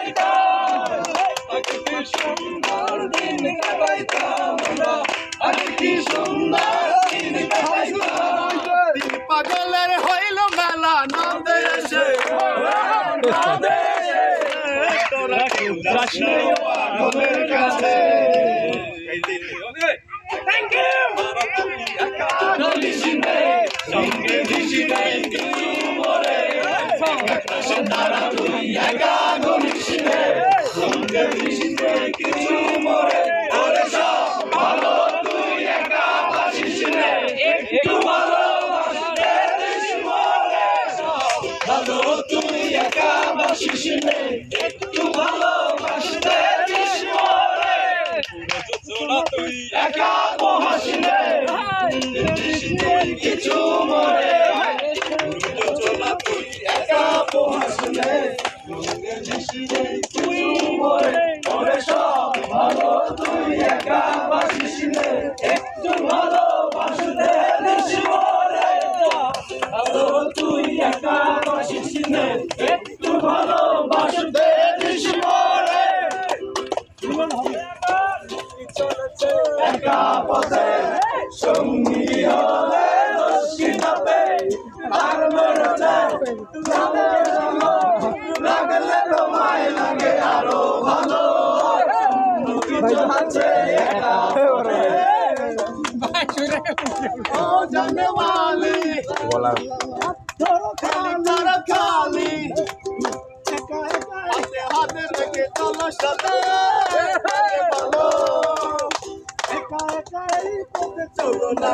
কাটাইতাম আগে কি সুন্দর দিন কাটাইতাম আমরা আগে কি সুন্দর দিন কাটাইতাম দিন পাগলের হইল মেলা নদে এসে নদে এসে তোরা কেউ যাস না পাগলের কাছে Thank you! সঙ্গে দিশি নাই কিছু মরে তারা তুই একা গনিস রে সঙ্গে দিশি নাই কিছু মরে ওরে সব ভালো তুই একা বাসিস রে একটু ভালো বাসতে দিস মরে সব ভালো তুই একা বাসিস রে একটু ভালো বাসতে দিস মরে তুই একা বহাসিলে কিছু মরে তুই একা বহাসিলে কিছু মরে ওরে সব ভালো তুই একা বাসিসিলে একটু ভালো বাসতে দিস মরে ভালো তুই একা বাসিসিলে একটু ভালো বাসতে দিস মরে একা পথে সঙ্গী হলে দোষিতাবে আর মরতে লাগলে তোমায় লাগে আরো ভালো আছে একা পথে ও জানেওয়ালি ধরো খালি হাতে হাতে রেখে চলো সাথে ভালো একা একাই পথে চলো না